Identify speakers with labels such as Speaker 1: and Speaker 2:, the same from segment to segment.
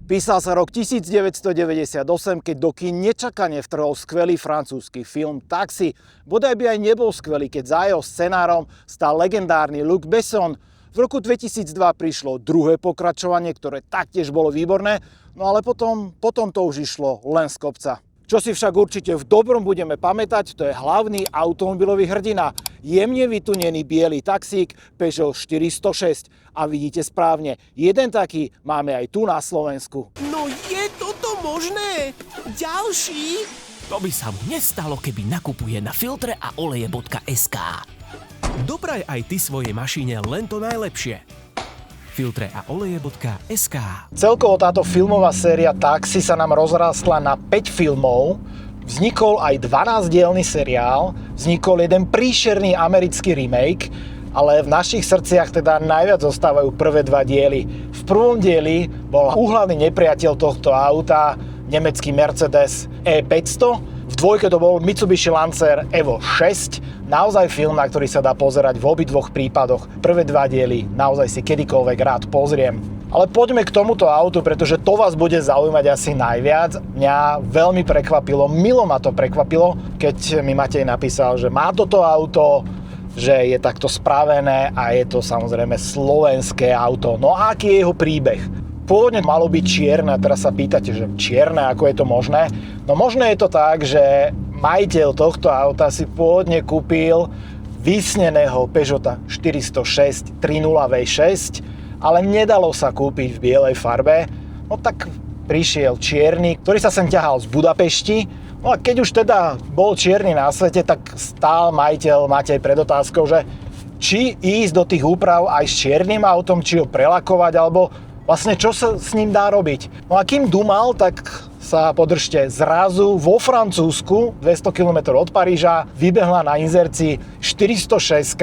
Speaker 1: Písal sa rok 1998, keď do kín nečakane vtrhol skvelý francúzsky film Taxi. Bodaj by aj nebol skvelý, keď za jeho scenárom stál legendárny Luc Besson. V roku 2002 prišlo druhé pokračovanie, ktoré taktiež bolo výborné, no ale potom to už išlo len z kopca. Čo si však určite v dobrom budeme pamätať, to je hlavný automobilový hrdina. Jemne vytunený biely taxík Peugeot 406. A vidíte správne, jeden taký máme aj tu na Slovensku.
Speaker 2: No je toto možné? Ďalší?
Speaker 3: To by sa mu nestalo, keby nakupuje na filtre a oleje.sk. Dopraj aj ty svojej mašine len to najlepšie. Filtre a oleje.sk.
Speaker 1: Celkovo táto filmová séria Taxi sa nám rozrástla na 5 filmov, vznikol aj 12-dielny seriál, vznikol jeden príšerný americký remake, ale v našich srdciach teda najviac zostávajú prvé 2 diely. V prvom dieli bol úhlavný nepriateľ tohto auta nemecký Mercedes E500, v dvojke to bol Mitsubishi Lancer Evo 6, naozaj film, na ktorý sa dá pozerať v obidvoch prípadoch. Prvé 2 diely naozaj si kedykoľvek rád pozriem. Ale poďme k tomuto autu, pretože to vás bude zaujímať asi najviac. Mňa veľmi prekvapilo, milo ma to prekvapilo, keď mi Matej napísal, že má toto auto, že je takto spravené a je to samozrejme slovenské auto. No a aký je jeho príbeh? Pôvodne malo byť čierne, a teraz sa pýtate, že čierne, ako je to možné? No možné je to tak, že majiteľ tohto auta si pôvodne kúpil vysneného Peugeota 406 3.0 V6, ale nedalo sa kúpiť v bielej farbe. No tak prišiel čierny, ktorý sa sem ťahal z Budapešti. No a keď už teda bol čierny na svete, tak stál majiteľ Matej pred otázkou, že či ísť do tých úprav aj s čiernym autom, či ho prelakovať, alebo vlastne čo sa s ním dá robiť. No a kým dumal, tak sa podržte, zrazu vo Francúzsku, 200 km od Paríža, vybehla na inzercii 406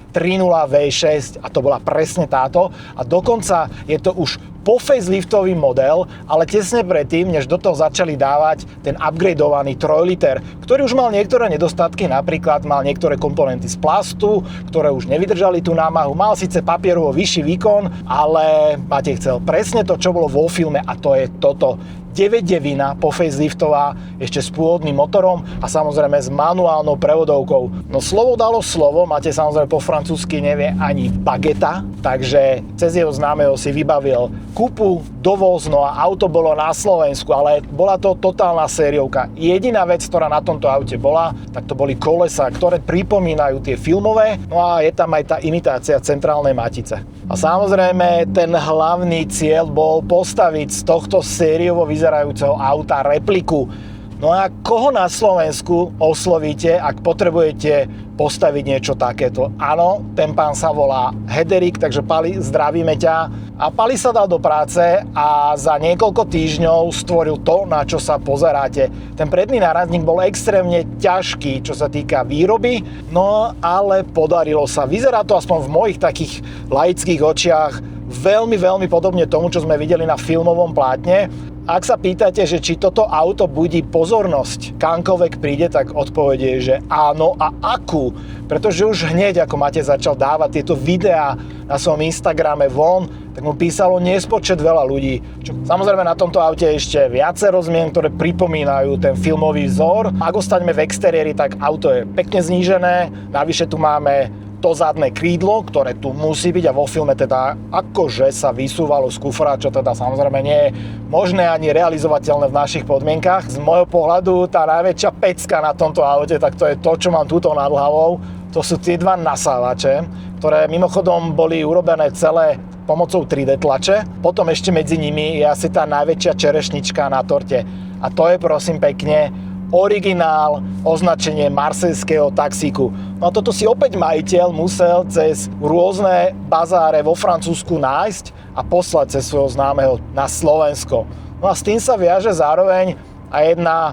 Speaker 1: 3.0 V6 a to bola presne táto. A dokonca je to už po faceliftový model, ale tesne predtým, než do toho začali dávať ten upgradeovaný 3 liter, ktorý už mal niektoré nedostatky, napríklad mal niektoré komponenty z plastu, ktoré už nevydržali tú námahu, mal síce papierovo vyšší výkon, ale Matej chcel presne to, čo bolo vo filme, a to je toto. 9-devina po faceliftová, ešte s pôvodným motorom a samozrejme s manuálnou prevodovkou. No slovo dalo slovo, Matej samozrejme po francúzsky nevie ani bageta, takže cez jeho známeho si vybavil kúpu, dovoz, no a auto bolo na Slovensku, ale bola to totálna sériovka. Jediná vec, ktorá na tomto aute bola, tak to boli kolesá, ktoré pripomínajú tie filmové, no a je tam aj tá imitácia centrálnej matice. A samozrejme ten hlavný cieľ bol postaviť z tohto sériovo vyzerajúceho auta repliku. No a koho na Slovensku oslovíte, ak potrebujete postaviť niečo takéto? Áno, ten pán sa volá Hederik, takže Pali, zdravíme ťa. A Pali sa dal do práce a za niekoľko týždňov stvoril to, na čo sa pozeráte. Ten predný nárazník bol extrémne ťažký, čo sa týka výroby, no ale podarilo sa. Vyzerá to aspoň v mojich takých laických očiach veľmi, veľmi podobne tomu, čo sme videli na filmovom plátne. Ak sa pýtate, že či toto auto budí pozornosť, kamkoľvek príde, tak odpoveď je, že áno a akú. Pretože už hneď, ako Matej začal dávať tieto videá na svojom Instagrame von, tak mu písalo nespočet veľa ľudí. Samozrejme na tomto aute je ešte viacero zmien, ktoré pripomínajú ten filmový vzor. Ak ostaňme v exteriéri, tak auto je pekne znížené, navyše tu máme to zadné krídlo, ktoré tu musí byť a vo filme teda akože sa vysúvalo z kufra, čo teda samozrejme nie je možné ani realizovateľné v našich podmienkach. Z môjho pohľadu tá najväčšia pecka na tomto aute, tak to je to, čo mám tuto nad hlavou. To sú tie 2 nasávače, ktoré mimochodom boli urobené celé pomocou 3D tlače. Potom ešte medzi nimi je asi tá najväčšia čerešnička na torte. A to je prosím pekne originál, označenie marseľského taxíku. No a toto si opäť majiteľ musel cez rôzne bazáre vo Francúzsku nájsť a poslať cez svojho známeho na Slovensko. No a s tým sa viaže zároveň aj jedna,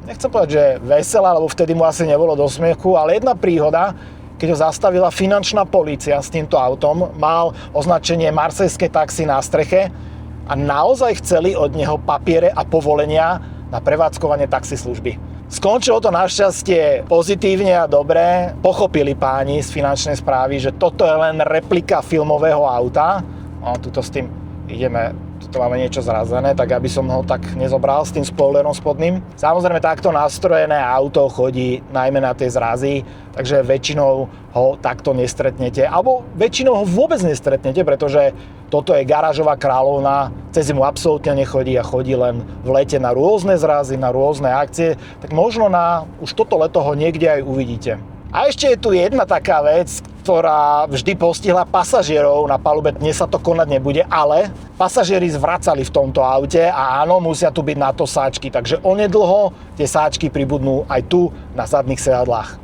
Speaker 1: nechcem povedať, že veselá, lebo vtedy mu asi nebolo do smiechu, ale jedna príhoda, keď ho zastavila finančná polícia s týmto autom, mal označenie marseľské taxi na streche a naozaj chceli od neho papiere a povolenia na prevádzkovanie taxislužby. Skončilo to našťastie pozitívne a dobre. Pochopili páni z finančnej správy, že toto je len replika filmového auta. No, tuto s tým ideme to máme niečo zrazené, tak aby som ho tak nezobral s tým spoilerom spodným. Samozrejme takto nastrojené auto chodí najmä na tie zrazy, takže väčšinou ho takto nestretnete, alebo väčšinou ho vôbec nestretnete, pretože toto je garážová kráľovna, cez zimu absolútne nechodí a chodí len v lete na rôzne zrazy, na rôzne akcie, tak možno na už toto leto ho niekde aj uvidíte. A ešte je tu jedna taká vec, ktorá vždy postihla pasažierov na palube. Dnes sa to konať nebude, ale pasažieri zvracali v tomto aute a áno, musia tu byť na to sáčky, takže onedlho tie sáčky pribudnú aj tu na zadných sedadlách.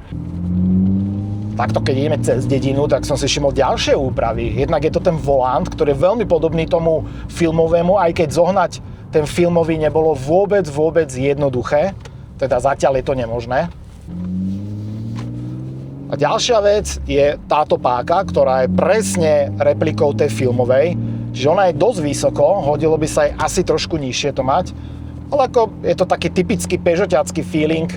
Speaker 1: Takto keď ideme cez dedinu, tak som si všimol ďalšie úpravy. Jednak je to ten volant, ktorý je veľmi podobný tomu filmovému, aj keď zohnať ten filmový nebolo vôbec jednoduché, teda zatiaľ je to nemožné. A ďalšia vec je táto páka, ktorá je presne replikou tej filmovej. Čiže ona je dosť vysoko, hodilo by sa aj asi trošku nižšie to mať. Ale ako je to taký typický pežoťacký feeling.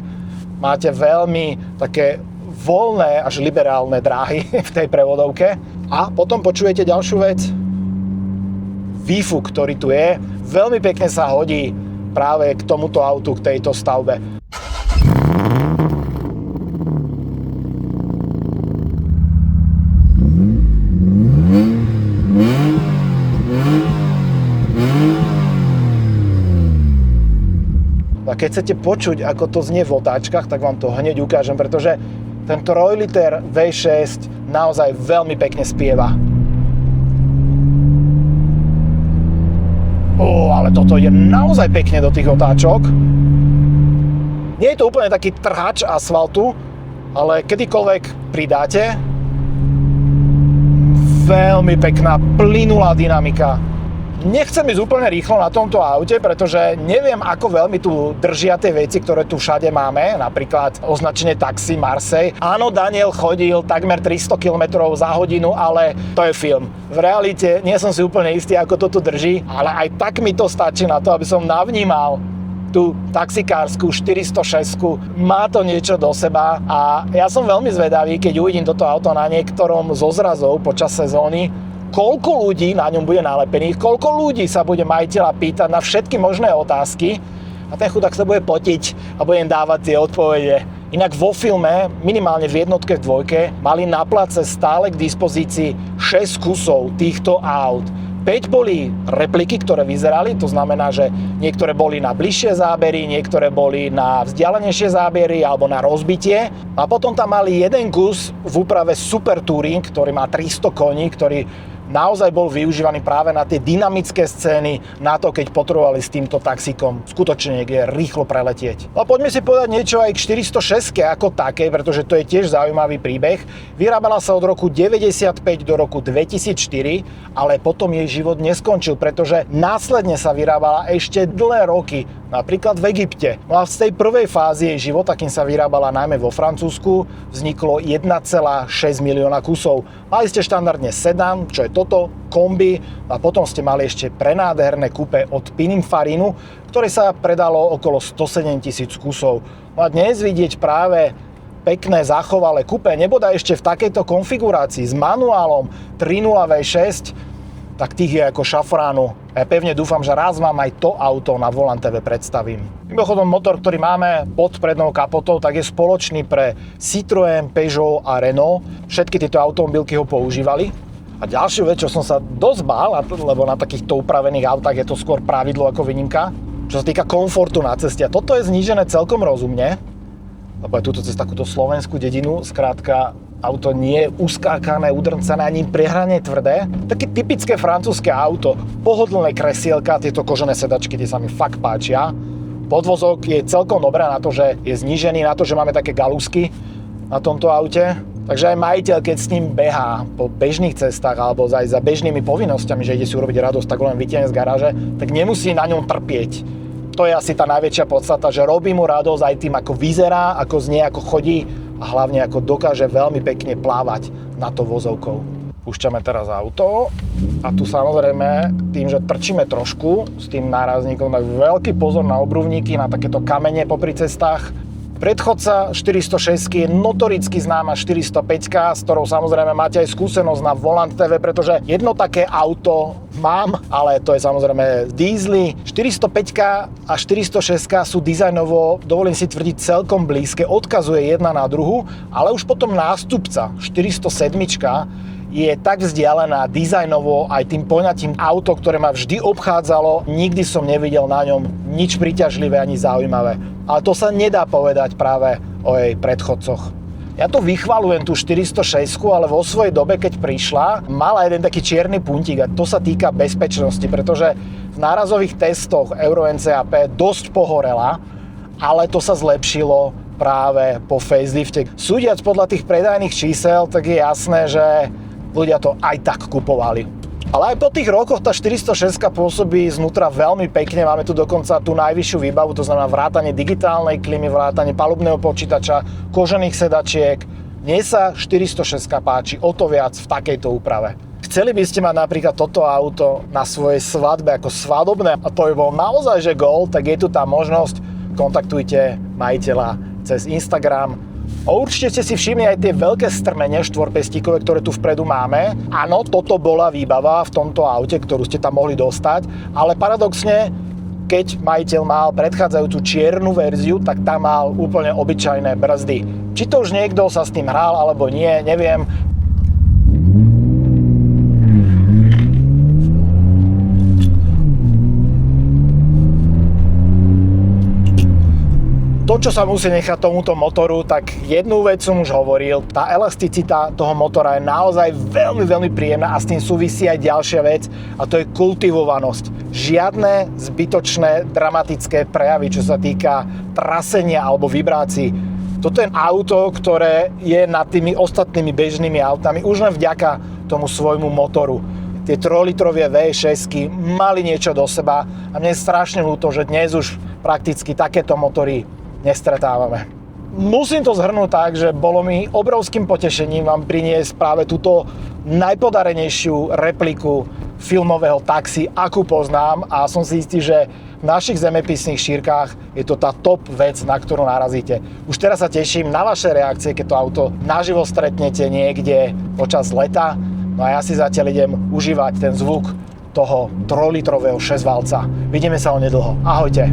Speaker 1: Máte veľmi také voľné až liberálne dráhy v tej prevodovke. A potom počujete ďalšiu vec. Výfuk, ktorý tu je, veľmi pekne sa hodí práve k tomuto autu, k tejto stavbe. A keď chcete počuť, ako to znie v otáčkach, tak vám to hneď ukážem, pretože ten 3 liter V6 naozaj veľmi pekne spieva. Ale toto je naozaj pekne do tých otáčok. Nie je to úplne taký trhač asfaltu, ale kedykoľvek pridáte, veľmi pekná, plynulá dynamika. Nechcem ísť úplne rýchlo na tomto aute, pretože neviem, ako veľmi tu držia tie veci, ktoré tu všade máme, napríklad označenie taxi Marseille. Áno, Daniel chodil takmer 300 km za hodinu, ale to je film. V realite nie som si úplne istý, ako to tu drží, ale aj tak mi to stačí na to, aby som navnímal tú taxikárskú 406. Má to niečo do seba a ja som veľmi zvedavý, keď uvidím toto auto na niektorom zo zrazov počas sezóny, koľko ľudí na ňom bude nalepených, koľko ľudí sa bude majiteľa pýtať na všetky možné otázky a ten chudák sa bude potiť a bude im dávať tie odpovede. Inak vo filme, minimálne v jednotke, v dvojke, mali na place stále k dispozícii 6 kusov týchto aut. 5 boli repliky, ktoré vyzerali, to znamená, že niektoré boli na bližšie zábery, niektoré boli na vzdialenejšie zábery alebo na rozbitie. A potom tam mali jeden kus v úprave Super Touring, ktorý má 300 koní, ktorý naozaj bol využívaný práve na tie dynamické scény, na to, keď potrebovali s týmto taxíkom skutočne niekde rýchlo preletieť. No poďme si povedať niečo aj k 406 ako takej, pretože to je tiež zaujímavý príbeh. Vyrábala sa od roku 95 do roku 2004, ale potom jej život neskončil, pretože následne sa vyrábala ešte dlhé roky, napríklad v Egypte. No a z tej prvej fázy jej života, kým sa vyrábala najmä vo Francúzsku, vzniklo 1,6 milióna kusov. Mali ste štandardne sedan, čo je toto, kombi a potom ste mali ešte prenádherné kúpe od Pininfarinu, ktoré sa predalo okolo 107 000 kusov. No a dnes vidieť práve pekné zachovalé kúpe, nebodaj ešte v takejto konfigurácii s manuálom 3.0 V6, tak tých je ako šafránu. Ja pevne dúfam, že raz vám aj to auto na Volant TV predstavím. Mimochodom, motor, ktorý máme pod prednou kapotou, tak je spoločný pre Citroën, Peugeot a Renault. Všetky tieto automobilky ho používali. A ďalšiu vec, čo som sa dosť bál, lebo na takýchto upravených autách je to skôr pravidlo ako výnimka, čo sa týka komfortu na ceste. A toto je znížené celkom rozumne, lebo je tuto cez takúto slovenskú dedinu, skrátka auto nie je uskákané, udrncané, ani prehrane tvrdé. Také typické francúzske auto, pohodlné kresielka, tieto kožené sedačky, tie sa mi fakt páčia. Podvozok je celkom dobré na to, že je znížený, na to, že máme také galusky na tomto aute. Takže aj majiteľ, keď s ním behá po bežných cestách alebo aj za bežnými povinnosťami, že ide si urobiť radosť, tak len vytiahne z garáže, tak nemusí na ňom trpieť. To je asi tá najväčšia podstata, že robí mu radosť aj tým, ako vyzerá, ako znie, ako chodí a hlavne ako dokáže veľmi pekne plávať na to vozovkou. Púšťame teraz auto a tu samozrejme tým, že trčíme trošku s tým nárazníkom, tak veľký pozor na obruvníky, na takéto kamene popri cestách. Predchodca 406 je notoricky známa 405, s ktorou samozrejme máte aj skúsenosť na Volant TV, pretože jedno také auto mám, ale to je samozrejme diesely. 405 a 406 sú dizajnovo, dovolím si tvrdiť, celkom blízke, odkazuje jedna na druhu, ale už potom nástupca 407 je tak vzdialená dizajnovo aj tým poňatím auto, ktoré ma vždy obchádzalo. Nikdy som nevidel na ňom nič príťažlivé ani zaujímavé. Ale to sa nedá povedať práve o jej predchodcoch. Ja tu vychvalujem tú 406, ale vo svojej dobe, keď prišla, mala jeden taký čierny puntík a to sa týka bezpečnosti, pretože v nárazových testoch Euro NCAP dosť pohorela, ale to sa zlepšilo práve po facelifte. Súdiac podľa tých predajných čísel, tak je jasné, že ľudia to aj tak kupovali. Ale aj po tých rokoch tá 406 pôsobí znútra veľmi pekne. Máme tu dokonca tú najvyššiu výbavu, to znamená vrátanie digitálnej klímy, vrátanie palubného počítača, kožených sedačiek. Mne sa 406 páči o to viac v takejto úprave. Chceli by ste mať napríklad toto auto na svojej svadbe ako svadobné a to by bol naozaj že gól, tak je tu tá možnosť. Kontaktujte majiteľa cez Instagram. Určite ste si všimli aj tie veľké strmene štvorpestíkové, ktoré tu vpredu máme. Áno, toto bola výbava v tomto aute, ktorú ste tam mohli dostať, ale paradoxne, keď majiteľ mal predchádzajúcu čiernu verziu, tak tam mal úplne obyčajné brzdy. Či to už niekto sa s tým hral alebo nie, neviem. To, čo sa musí nechať tomuto motoru, tak jednu vec som už hovoril, tá elasticita toho motora je naozaj veľmi, veľmi príjemná a s tým súvisí aj ďalšia vec a to je kultivovanosť. Žiadne zbytočné dramatické prejavy, čo sa týka trasenia alebo vibrácií. Toto je auto, ktoré je nad tými ostatnými bežnými autami už len vďaka tomu svojmu motoru. Tie 3-litrové V6 mali niečo do seba a mne je strašne ľúto, že dnes už prakticky takéto motory nestretávame. Musím to zhrnúť tak, že bolo mi obrovským potešením vám priniesť práve túto najpodarenejšiu repliku filmového taxi, akú poznám a som si istý, že v našich zemepisných šírkach je to tá top vec, na ktorú narazíte. Už teraz sa teším na vaše reakcie, keď to auto naživo stretnete niekde počas leta. No a ja si zatiaľ idem užívať ten zvuk toho 3-litrového 6-valca. Vidíme sa onedlho. Ahojte.